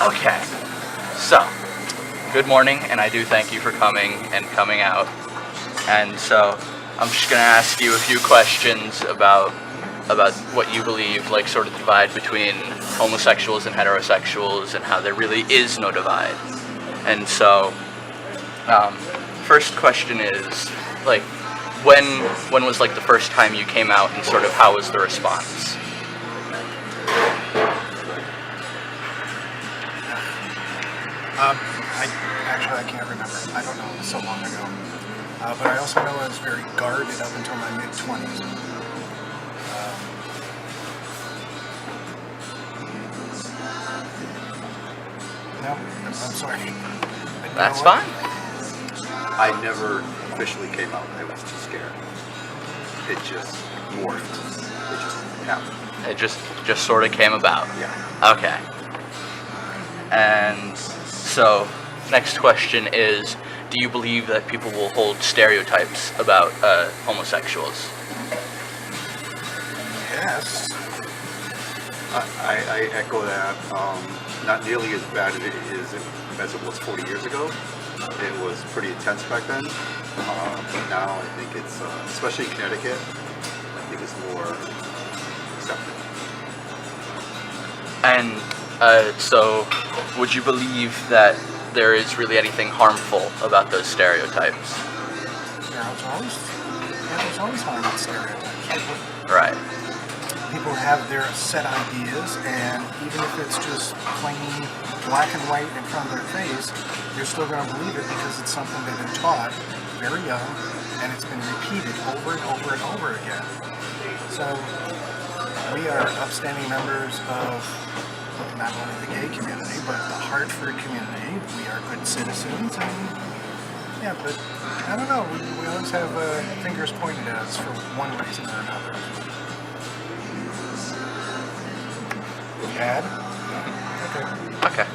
Okay, so, good morning, and I do thank you for coming and coming out. And so, I'm just going to ask you a few questions about what you believe, like, sort of divide between homosexuals and heterosexuals, and how there really is no divide. And so, first question is, like, when was, like, the first time you came out, and sort of how was the response? I can't remember. I don't know. It was so long ago. But I also know I was very guarded up until my mid-20s. No, I'm sorry. That's fine. I never officially came out. I was too scared. It just morphed. It just happened. It just sort of came about. Yeah. Okay. And so, next question is, do you believe that people will hold stereotypes about homosexuals? Yes. I echo that. Not nearly as bad as it was 40 years ago. It was pretty intense back then. But now I think it's, especially in Connecticut, I think it's more accepted. And so, would you believe that there is really anything harmful about those stereotypes? There's always harm in stereotypes. Right. People have their set ideas, and even if it's just plain black and white in front of their face, you're still going to believe it because it's something they've been taught very young, and it's been repeated over and over and over again. So we are upstanding members of not only the gay community, but the Hartford community. We are good citizens, and yeah, but I don't know. We always have fingers pointed at us for one reason or another. Ad? Okay.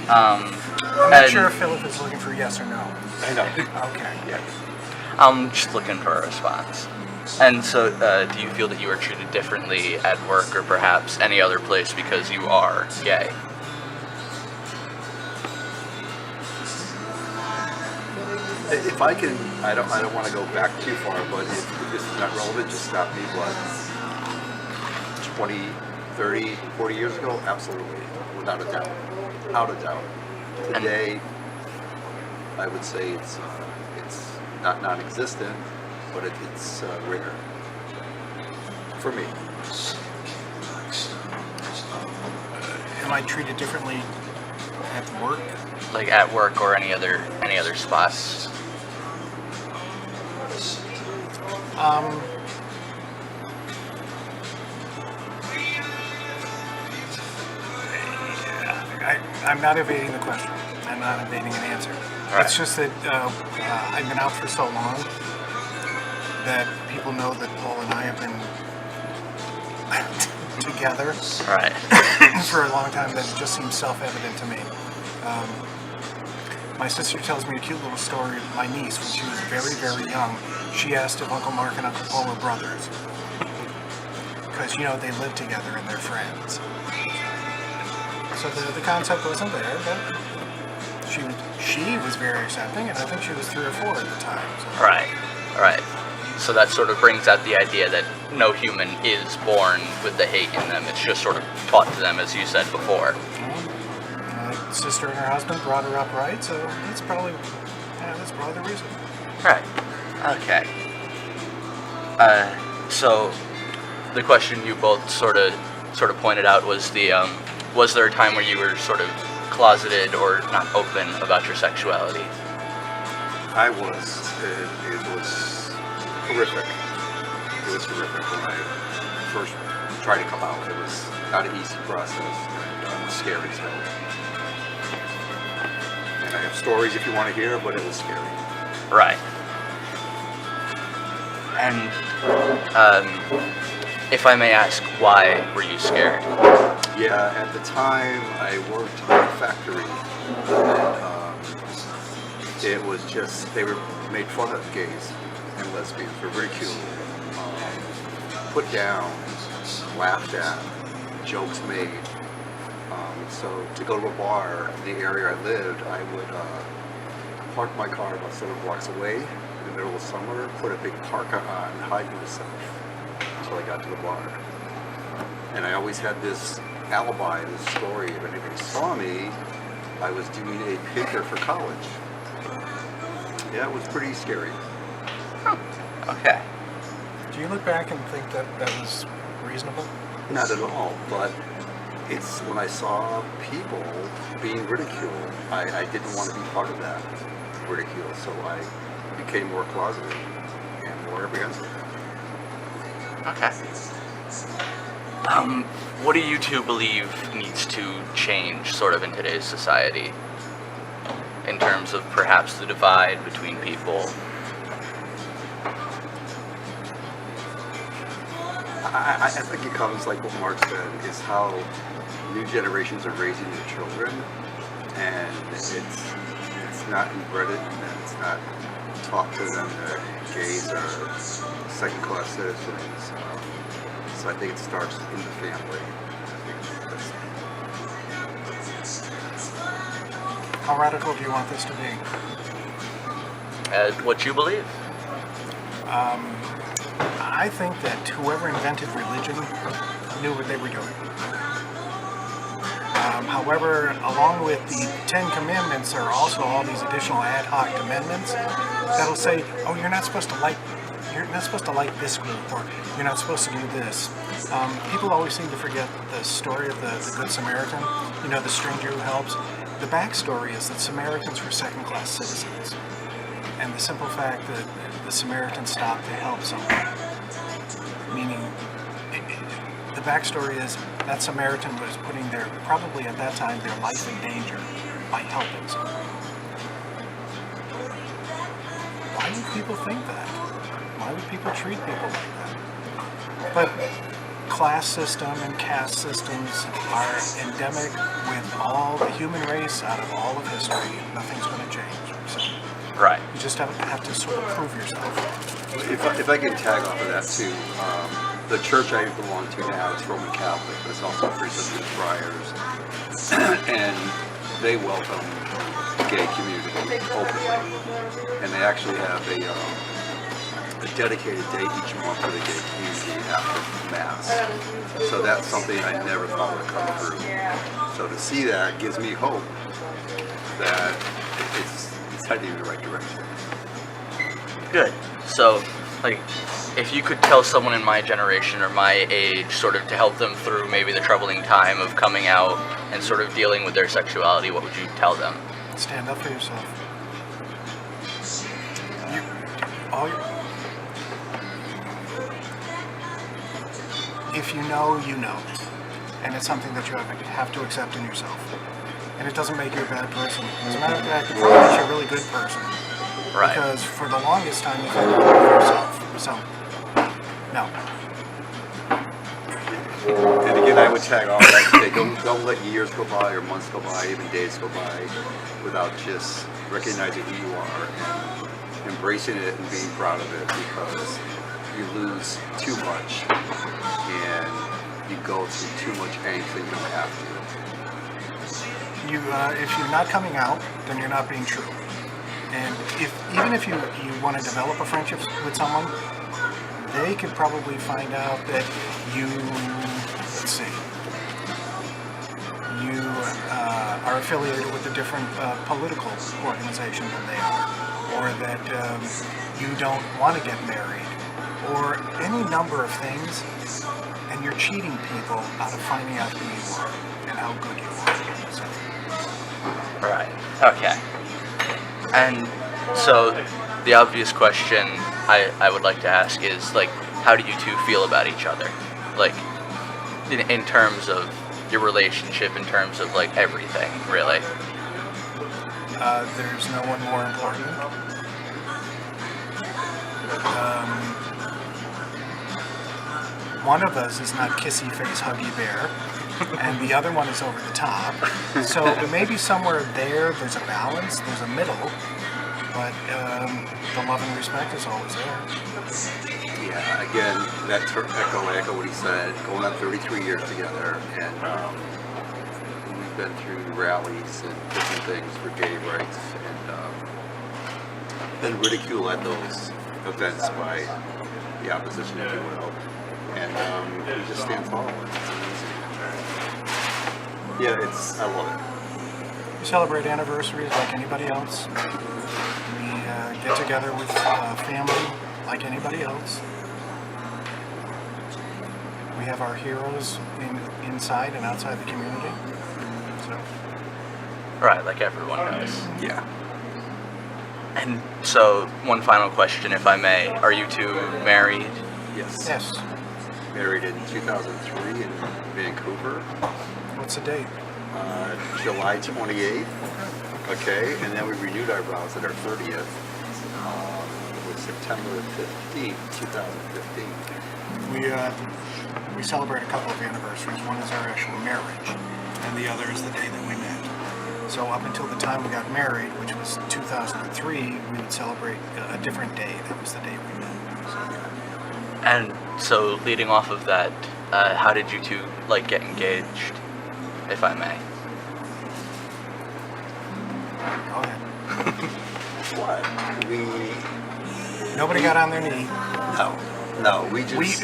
I'm not sure if Philip is looking for yes or no. I know. Okay. Yeah. I'm just looking for a response. And so, do you feel that you are treated differently at work or perhaps any other place because you are gay? If I can, I don't want to go back too far, but if this is not relevant, just stop me. But 20, 30, 40 years ago, absolutely, without a doubt. Without a doubt. Today, I would say it's not non-existent, but it's rare. For me. Am I treated differently at work? Like at work or any other spots? I'm not evading the question. I'm not evading an answer. Right. It's just that I've been out for so long that people know that Paul and I have been together Right. for a long time that it just seems self-evident to me. My sister tells me a cute little story of my niece when she was very, very young. She asked if Uncle Mark and Uncle Paul were brothers. Because, they live together and they're friends. So the concept wasn't there, but she was very accepting, and I think she was 3 or 4 at the time. So. Right. So that sort of brings out the idea that no human is born with the hate in them. It's just sort of taught to them, as you said before. My sister and her husband brought her up right, so that's probably the reason. Right. Okay. So the question you both sort of pointed out was was there a time where you were sort of closeted or not open about your sexuality? I was. It was horrific. It was horrific when I first tried to come out. It was not an easy process, and it was scary as hell. And I have stories if you want to hear, but it was scary. Right. And if I may ask, why were you scared? Yeah, at the time I worked in a factory, and it was just, they were made fun of, gays and lesbians were ridiculed, put down, laughed at, jokes made, So to go to a bar in the area I lived, I would park my car about 7 blocks away in the middle of summer, put a big parka on, and hide myself until I got to the bar. And I always had this alibi, this story. If anybody saw me, I was doing a paper for college. Yeah, it was pretty scary. Okay. Do you look back and think that that was reasonable? Not at all, but it's when I saw people being ridiculed, I didn't want to be part of that ridicule, so I became more closeted and more apprehensive. Okay. What do you two believe needs to change sort of in today's society in terms of perhaps the divide between people? I think it comes like what Mark said, is how new generations are raising their children, and it's not inbred and it's not taught to them that gays are second-class citizens. So I think it starts in the family. How radical do you want this to be? As what you believe? I think that whoever invented religion knew what they were doing. However, along with the 10 Commandments are also all these additional ad hoc amendments that'll say, oh, you're not supposed to like this group, or you're not supposed to do this. People always seem to forget the story of the Good Samaritan, the stranger who helps. The backstory is that Samaritans were second-class citizens, and the simple fact that the Samaritan stopped to help someone, meaning the backstory is that Samaritan was putting probably at that time, their life in danger by helping someone. Why do people think that? Why would people treat people like that? But class system and caste systems are endemic with all the human race out of all of history. Nothing's going to change. So Right. you just have to sort of prove yourself. If I can tag off of that too, the church I belong to now is Roman Catholic, but it's also Free Sisters Friars, and they welcome the gay community openly, and they actually have a dedicated day each month for the gay community after Mass. So that's something I never thought would come through. So to see that gives me hope that it's heading in the right direction. Good. So, like, if you could tell someone in my generation or my age, sort of to help them through maybe the troubling time of coming out and sort of dealing with their sexuality, what would you tell them? Stand up for yourself. If you know, you know. And it's something that you have to accept in yourself. And it doesn't make you a bad person. As a matter of fact, it probably makes you a really good person. Right. Because for the longest time, you've had to prove yourself. So, no. And again, I would tag off that and say, don't let years go by or months go by, even days go by, without just recognizing who you are and embracing it and being proud of it, because you lose too much and you go through too much angst that you don't have to. If you're not coming out, then you're not being true. And even if you want to develop a friendship with someone, they could probably find out that you are affiliated with a different political organization than they are, or that you don't want to get married, or any number of things, and you're cheating people out of finding out who you are and how good you are. So. Right. Okay. And so the obvious question I would like to ask is, like, how do you two feel about each other? Like, in terms of your relationship, in terms of, like, everything, really. There's no one more important. One of us is not kissy face, huggy bear, and the other one is over the top. So maybe somewhere there's a balance, there's a middle, but the love and respect is always there. Yeah, again, that's echo what he said, going on 33 years together, and been through rallies and different things for gay rights, and been ridiculed at those events by the opposition, if you will. And we just stand tall. It's amazing. Yeah, I love it. We celebrate anniversaries like anybody else. We get together with family like anybody else. We have our heroes inside and outside the community. So. Right, like everyone does. Yeah. And so, one final question, if I may. Are you two married? Yes. Yes. Married in 2003 in Vancouver. What's the date? July 28th. Okay, and then we renewed our vows at our 30th. It was September 15th, 2015. We celebrate a couple of anniversaries. One is our actual marriage, and the other is the day that we met. So up until the time we got married, which was 2003, we would celebrate a different day. That was the day we met. So, And so, leading off of that, how did you two, like, get engaged, if I may? go ahead. What? Nobody got on their knee. No, we just...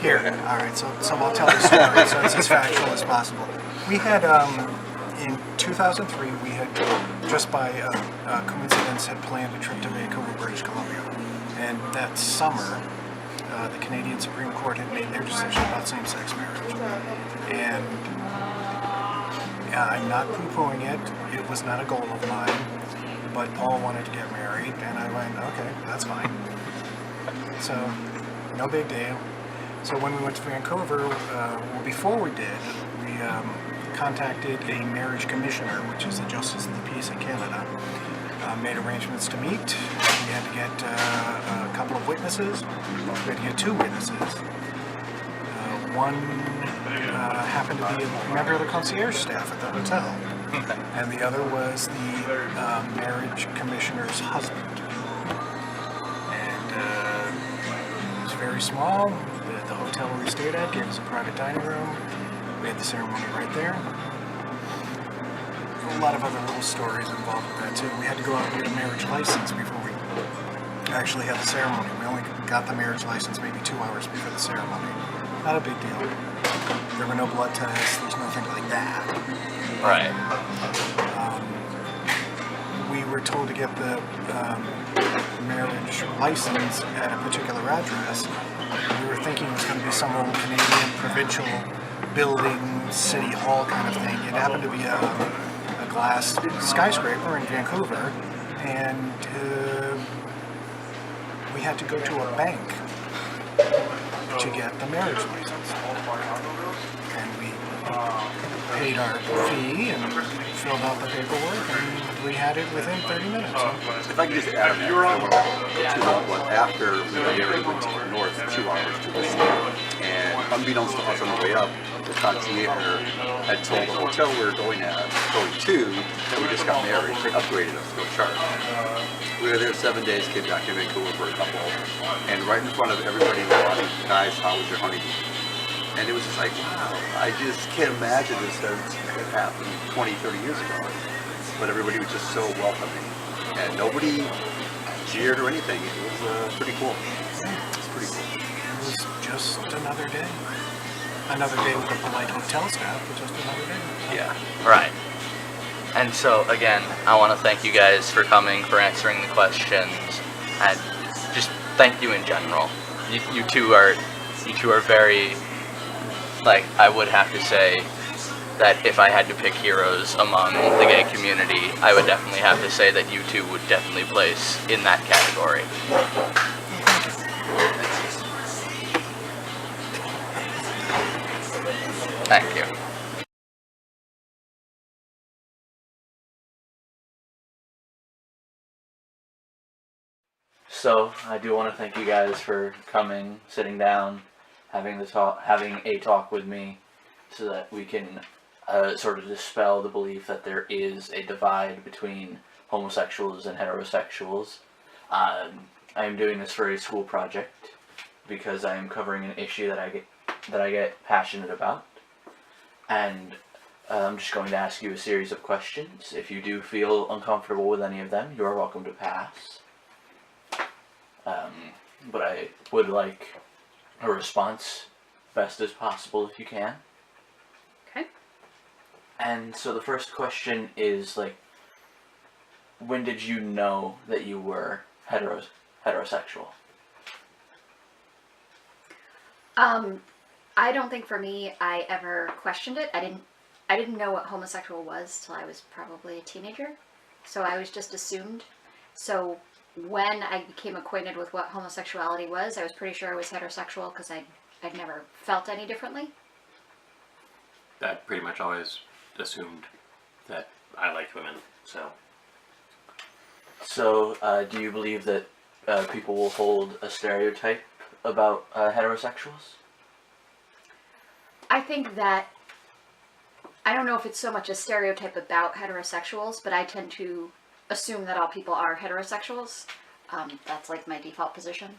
Here. All right, so I'll tell the story so it's as factual as possible. We had, in 2003, we had, just by coincidence, had planned a trip to Vancouver, British Columbia. And that summer, the Canadian Supreme Court had made their decision about same-sex marriage. And I'm not poo-pooing it. It was not a goal of mine. But Paul wanted to get married, and I went, okay, that's fine. So, no big deal. So when we went to Vancouver, well, before we did, we contacted a marriage commissioner, which is the Justice of the Peace in Canada. Made arrangements to meet. We had to get a couple of witnesses. We had to get two witnesses. One happened to be a member of the concierge staff at the hotel, and the other was the marriage commissioner's husband. And it was very small. The hotel where we stayed at gave us a private dining room. We had the ceremony right there. A lot of other little stories involved with that too. We had to go out and get a marriage license before we actually had the ceremony. We only got the marriage license maybe 2 hours before the ceremony. Not a big deal. There were no blood tests. There's nothing like that. Right. We were told to get the marriage license at a particular address. We were thinking it was going to be some old Canadian provincial building, city hall kind of thing. It happened to be a glass skyscraper in Vancouver, and we had to go to a bank to get the marriage license. And we paid our fee and filled out the paperwork, and we had it within 30 minutes. If I could just add on that, I don't want to go too long, but after we were married, we went to the north 2 hours to the south, and unbeknownst to us on the way up, the concierge had told the hotel we were going to, that we just got married. They upgraded us to a charter. We were there 7 days, came back to Vancouver for a couple, and right in front of everybody in the lobby, guys, how was your honeymoon? And it was just like, wow, I just can't imagine this had happened 20, 30 years ago. But everybody was just so welcoming, and nobody jeered or anything. It was pretty cool. It's pretty cool. It was just another day. Another day with the polite hotel staff, but just another day. Yeah, right. And so, again, I want to thank you guys for coming, for answering the questions, and just thank you in general. You two are very, like, I would have to say that if I had to pick heroes among the gay community, I would definitely have to say that you two would definitely place in that category. Thank you. So I do want to thank you guys for coming, sitting down, having a talk with me, so that we can sort of dispel the belief that there is a divide between homosexuals and heterosexuals. I am doing this for a school project because I am covering an issue that I get passionate about, and I'm just going to ask you a series of questions. If you do feel uncomfortable with any of them, you are welcome to pass. But I would like a response best as possible if you can. Okay. And so the first question is like, when did you know that you were heterosexual? I don't think for me I ever questioned it. I didn't know what homosexual was till I was probably a teenager. So I was just assumed. So when I became acquainted with what homosexuality was, I was pretty sure I was heterosexual because I'd never felt any differently. I pretty much always assumed that I liked women, so. So, do you believe that people will hold a stereotype about heterosexuals? I think that, I don't know if it's so much a stereotype about heterosexuals, but I tend to assume that all people are heterosexuals. That's like my default position.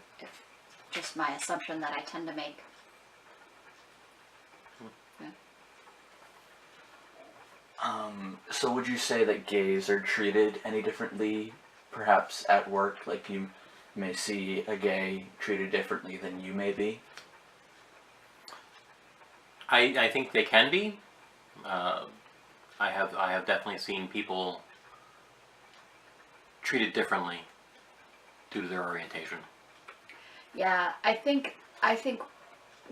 Just my assumption that I tend to make. Yeah. So would you say that gays are treated any differently, perhaps at work? Like you may see a gay treated differently than you may be? I think they can be. I have definitely seen people treated differently due to their orientation. Yeah, I think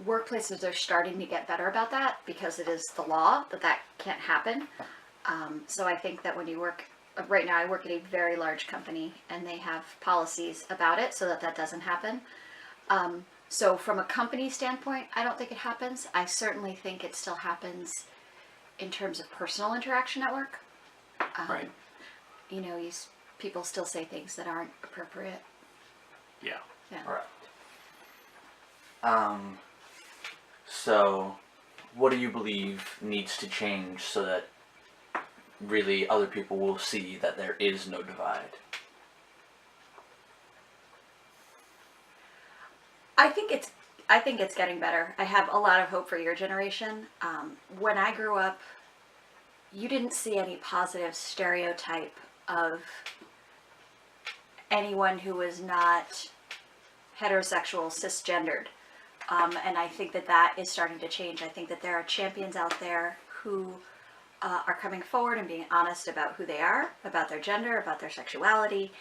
workplaces are starting to get better about that because it is the law that can't happen. So I think that when you work, right now I work at a very large company and they have policies about it so that doesn't happen. So from a company standpoint, I don't think it happens. I certainly think it still happens in terms of personal interaction at work. Right. You know, people still say things that aren't appropriate. Yeah. Yeah. Right. So what do you believe needs to change so that really other people will see that there is no divide? I think it's getting better. I have a lot of hope for your generation. When I grew up, you didn't see any positive stereotype of anyone who was not heterosexual, cisgendered. And I think that is starting to change. I think that there are champions out there who are coming forward and being honest about who they are, about their gender, about their sexuality,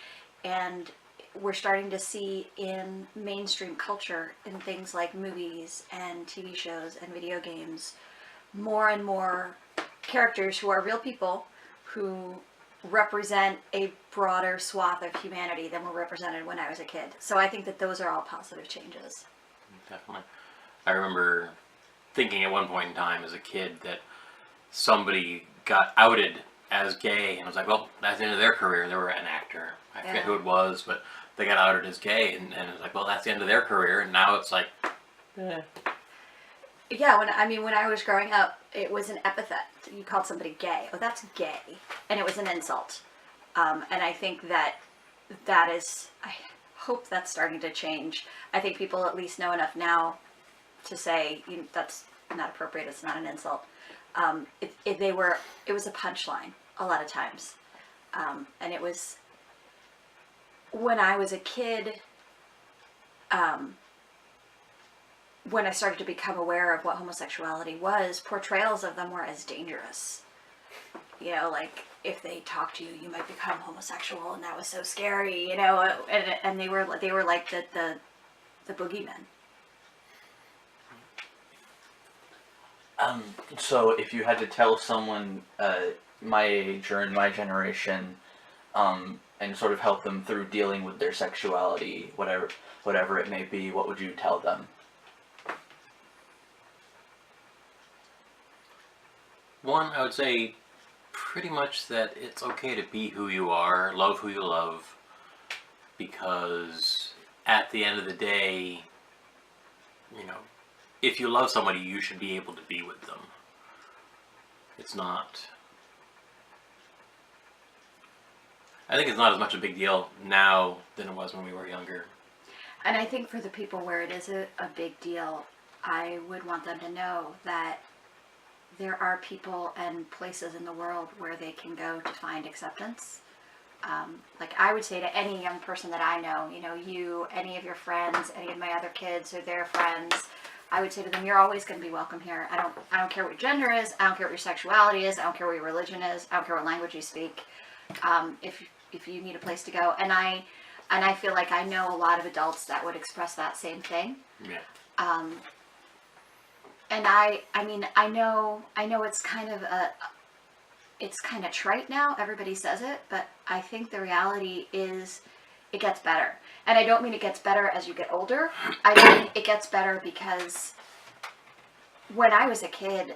and we're starting to see in mainstream culture, in things like movies and TV shows and video games, more and more characters who are real people who represent a broader swath of humanity than were represented when I was a kid. So I think that those are all positive changes. Definitely. I remember thinking at one point in time as a kid that somebody got outed as gay, and I was like, well, that's the end of their career. They were an actor. I forget who it was, but they got outed as gay, and it was like, well, that's the end of their career, and now it's like, eh. Yeah, when I was growing up, it was an epithet. You called somebody gay. Oh, that's gay. And it was an insult. And I think that is, I hope that's starting to change. I think people at least know enough now to say, that's not appropriate, it's not an insult. It was a punchline a lot of times. And it was, when I was a kid, when I started to become aware of what homosexuality was, portrayals of them were as dangerous. You know, like, if they talked to you, you might become homosexual, and that was so scary, you know, and they were like the boogeymen. So if you had to tell someone my age or in my generation, and sort of help them through dealing with their sexuality, whatever it may be, what would you tell them? One, I would say pretty much that it's okay to be who you are, love who you love, because at the end of the day, you know, if you love somebody, you should be able to be with them. It's not... I think it's not as much a big deal now than it was when we were younger. And I think for the people where it is a big deal, I would want them to know that there are people and places in the world where they can go to find acceptance. Like I would say to any young person that I know, you know, you, any of your friends, any of my other kids or their friends, I would say to them, you're always going to be welcome here. I don't care what your gender is. I don't care what your sexuality is. I don't care what your religion is. I don't care what language you speak. If you need a place to go, and I feel like I know a lot of adults that would express that same thing. Yeah. And I mean, I know it's kind of trite now. Everybody says it, but I think the reality is it gets better. And I don't mean it gets better as you get older. I mean it gets better because when I was a kid,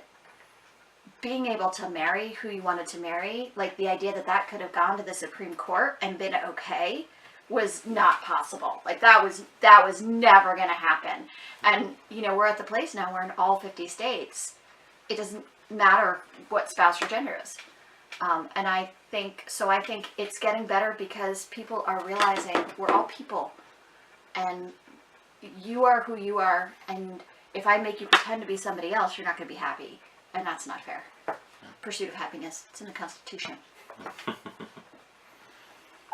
being able to marry who you wanted to marry, like the idea that that could have gone to the Supreme Court and been okay, was not possible. Like that was never going to happen. And you know, we're at the place now where in all 50 states, it doesn't matter what spouse or gender is. And I think it's getting better because people are realizing we're all people, and you are who you are. And if I make you pretend to be somebody else, you're not going to be happy, and that's not fair. Pursuit of happiness. It's in the Constitution.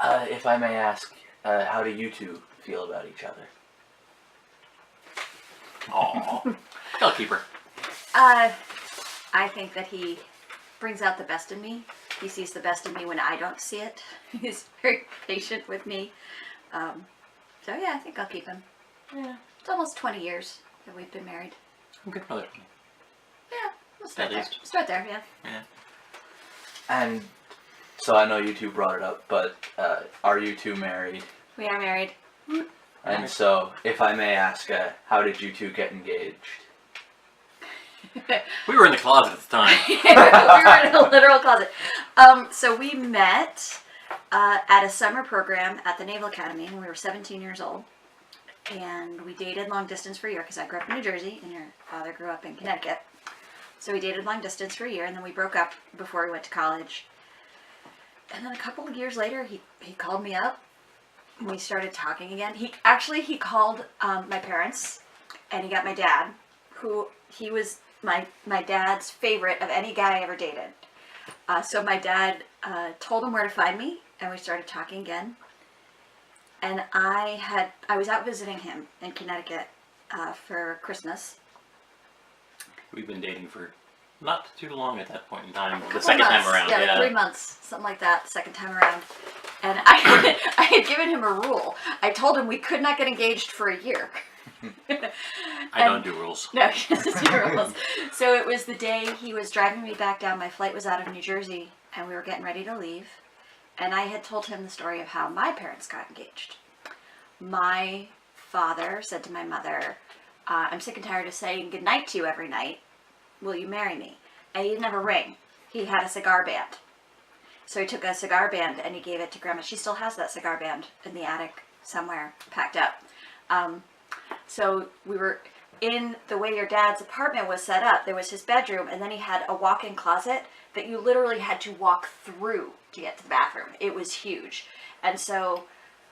If I may ask, how do you two feel about each other? Aww. I'll keep her. I think that he brings out the best in me. He sees the best in me when I don't see it. He's very patient with me. So yeah, I think I'll keep him. Yeah, it's almost 20 years that we've been married. I'm good brother. Yeah, we'll start At there. least. Start there, yeah. Yeah. And so I know you two brought it up, but are you two married? We are married. And so, if I may ask, how did you two get engaged? We were in the closet at the time. We were in a literal closet. So we met at a summer program at the Naval Academy when we were 17 years old. And we dated long distance for a year because I grew up in New Jersey and your father grew up in Connecticut. So we dated long distance for a year, and then we broke up before we went to college. And then a couple of years later, he called me up and we started talking again. He called my parents, and he got my dad, who he was my dad's favorite of any guy I ever dated. So my dad told him where to find me, and we started talking again. And I was out visiting him in Connecticut for Christmas. We've been dating for not too long at that point in time. The Couple second months. time around, Yeah, like 3 months, something like that, the second time around. And I had given him a rule. I told him we could not get engaged for a year. I don't do rules. No, he doesn't do rules. So it was the day he was driving me back down. My flight was out of New Jersey, and we were getting ready to leave. And I had told him the story of how my parents got engaged. My father said to my mother, I'm sick and tired of saying goodnight to you every night. Will you marry me? And he didn't have a ring. He had a cigar band. So he took a cigar band and he gave it to Grandma. She still has that cigar band in the attic somewhere, packed up. So we were in the way your dad's apartment was set up. There was his bedroom, and then he had a walk-in closet that you literally had to walk through to get to the bathroom. It was huge. And so,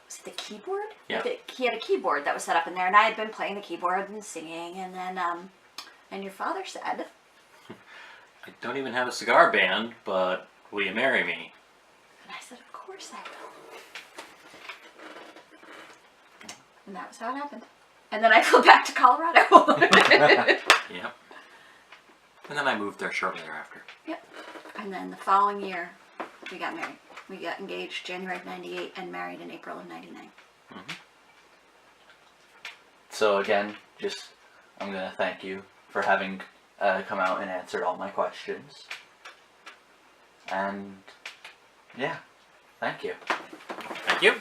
was it the keyboard? Yeah. He had a keyboard that was set up in there, and I had been playing the keyboard and singing, and then, and your father said, I don't even have a cigar band, but will you marry me? and I said, of course I will. And that was how it happened. And then I flew back to Colorado. Yep. And then I moved there shortly thereafter. Yep. And then the following year, we got married. We got engaged January of 98 and married in April of 99. Mm-hmm. So again, I'm going to thank you for having come out and answered all my questions. And yeah, thank you. Thank you.